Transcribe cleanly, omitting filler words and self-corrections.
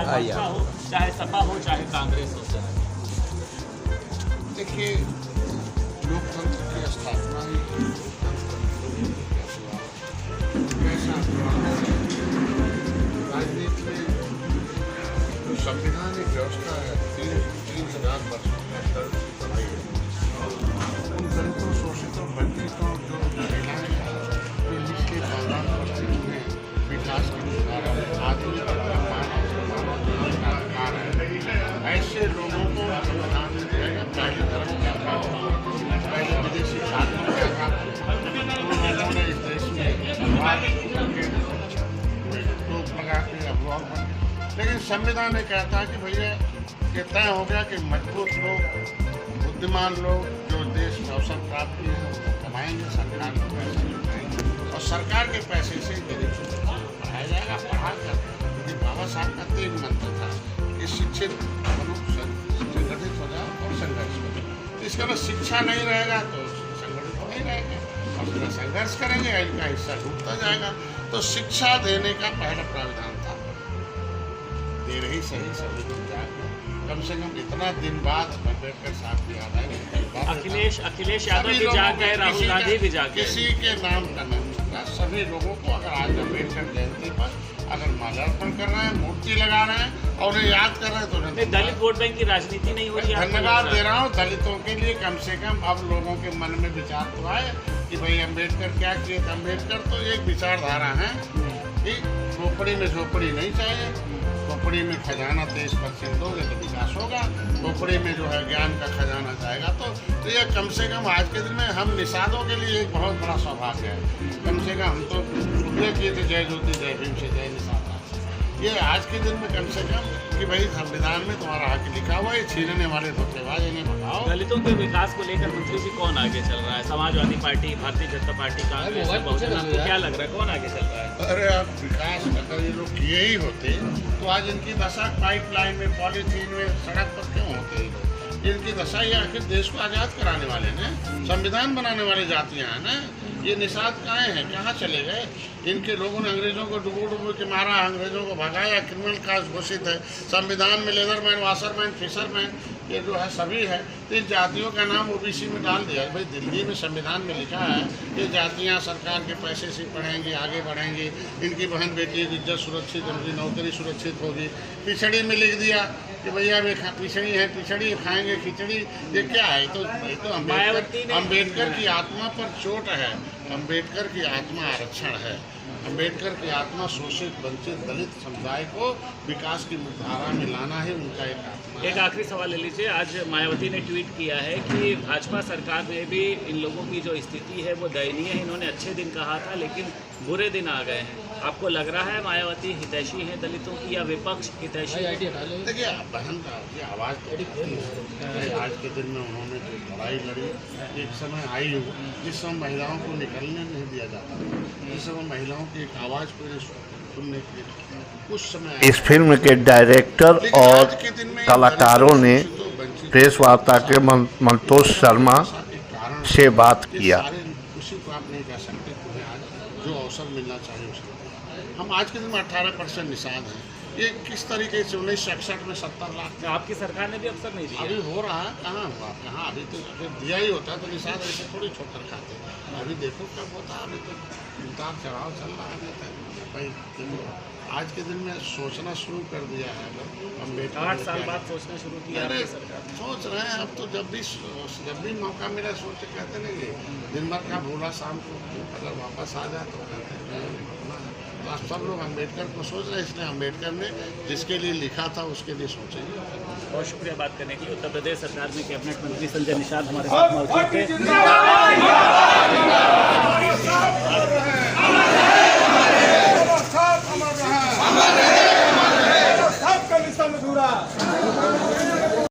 भाजपा हो, चाहे सपा हो, चाहे कांग्रेस हो। देखिए, लोकतंत्र की स्थापना ही कैसा राजनीति में जो संविधानिक व्यवस्था है 3,000 वर्षों में दर्ज की पढ़ाई है। उन दलितों, शोषितों, वंचितों, जो महिलाएं जो निचले खानदान पर हुए विकास की धारा आधुनिक ऐसे लोगों को संविधान में दिया पहले धर्म क्या था, पहले विदेशी शासन क्या था, उन्होंने इस देश में लोग लगा के अफवाह बन। लेकिन संविधान ने कहता है कि भैया ये तय हो गया कि मजबूत लोग, बुद्धिमान लोग जो देश में अवसर प्राप्त किए हैं वो कमाएंगे, सरकार के पैसे लगाएंगे और सरकार के पैसे से गरीब को पढ़ाया जाएगा। पढ़ा कर क्योंकि बाबा साहब का तेज मंत्र था कि शिक्षित बनो, संगठित हो जाओ और संघर्ष करो। इसका मतलब शिक्षा नहीं रहेगा तो संगठित नहीं रहेगा और फिर संघर्ष करेंगे, इनका हिस्सा डूबता जाएगा। तो शिक्षा देने का पहला प्रावधान था, दे रही सही सभी को जाएगा। कम से कम इतना दिन बाद अम्बेडकर साहब की याद आएगी। अखिलेश यादव भी जाग गए, राहुल गांधी भी जाग गए। किसी के नाम का नहीं होगा। सभी लोगों को अगर आज अम्बेडकर जयंती पर अगर माल्यार्पण कर रहे हैं, मूर्ति लगा रहे हैं और उन्हें याद कर रहे हैं तो दलित वोट बैंक की राजनीति नहीं हो रही है। धन्यवाद दे रहा हूँ दलितों के लिए। कम से कम अब लोगों के मन में विचार तो आए कि भाई अम्बेडकर क्या किए। अम्बेडकर तो एक विचारधारा है कि झोपड़ी में झोपड़ी नहीं चाहिए, झोपड़ी में खजाना 23% दोगे तो विकास होगा, झोपड़ी में जो है ज्ञान का खजाना जाएगा। तो ये कम से कम आज के दिन में हम निषादों के लिए एक बहुत बड़ा सौभाग्य है। कम से कम हम तो शुक्रिया किए थे जय ज्योति जय भीम से जय निषाद। ये आज के दिन में कम से कम कि भाई संविधान में तुम्हारा हक लिखा हुआ है, छीनने वाले धोखेबाज इन्हें बताओ। दलितों के विकास को लेकर मंत्री जी कौन आगे चल रहा है? समाजवादी पार्टी, भारतीय जनता पार्टी, कांग्रेस, बहुजन, आपको क्या लग रहा है कौन आगे चल रहा है? अरे अब विकास अगर ये लोग किए ही होते तो आज इनकी दशा पाइपलाइन में, पॉलीथीन में, सड़क पर क्यों होते? इनकी दशा ये आखिर देश को आज़ाद कराने वाले ने, संविधान बनाने वाले जातियाँ हैं ना। ये निषाद कहाँ हैं, कहाँ चले गए? इनके लोगों ने अंग्रेजों को डुबो के मारा, अंग्रेजों को भगाया, क्रिमिनल कास्ट घोषित है। संविधान में लेदरमैन, वाशरमैन, फिशरमैन ये जो है सभी है। तो इन जातियों का नाम ओबीसी में डाल दिया। भाई दिल्ली में संविधान में लिखा है ये जातियाँ सरकार के पैसे से पढ़ेंगी, आगे बढ़ेंगी, इनकी बहन बेटी की इज्जत सुरक्षित होगी, नौकरी सुरक्षित होगी। पिछड़ी में लिख दिया कि भैया वे पिछड़ी है, पिछड़ी खाएंगे खिचड़ी। ये क्या है? तो अम्बेडकर की आत्मा पर चोट है, अम्बेडकर की आत्मा आरक्षण है, अम्बेडकर की आत्मा शोषित, वंचित, दलित समुदाय को विकास की मुख्यधारा में लाना है उनका एक आत्मा। एक आखिरी सवाल ले लीजिए। आज मायावती ने ट्वीट किया है कि भाजपा सरकार में भी इन लोगों की जो स्थिति है वो दयनीय है। इन्होंने अच्छे दिन कहा था लेकिन बुरे दिन आ गए हैं। आपको लग रहा है मायावती हितैषी है दलितों की या विपक्ष हितैषी? देखिए बहन का ये आवाज़ तो आज के दिन में उन्होंने जो लड़ाई लड़ी, एक समय आई हो जिस समय महिलाओं को निकलने नहीं दिया जाता, जिस समय महिलाओं की एक आवाज़ को सुनने के लिए उस समय इस फिल्म के डायरेक्टर और कलाकारों ने प्रेस वार्ता के मंतोष शर्मा से बात किया। उसी को आप नहीं कह सकते तुम्हें आज जो अवसर मिलना चाहिए उसको। हम आज के दिन में 18% निषाद हैं। ये किस तरीके से 1961 में 70 लाख आपकी सरकार ने भी अवसर नहीं दिया। अभी हो रहा है, कहाँ हुआ, कहाँ? अभी तो दिया ही होता है तो निषाद ऐसे थोड़ी छोड़कर खाते। अभी देखो कब होता है, अभी तो उतार चढ़ाव चल रहा है। भाई देखो आज के दिन में सोचना शुरू कर दिया है। अम्बेडकर 8 साल बाद सोचना शुरू किया है सरकार। सोच रहे हैं अब तो जब भी मौका मिला सोच कहते नहीं दिन भर का भूला शाम को अगर वापस आ जाए तो कहते हैं। तो आज सब लोग अम्बेडकर को सोच रहे हैं, इसलिए अम्बेडकर ने जिसके लिए लिखा था उसके लिए सोचेंगे। बहुत शुक्रिया बात करने के लिए। उत्तर प्रदेश सरकार में कैबिनेट मंत्री संजय निषाद हमारे साथ मौजूद थे।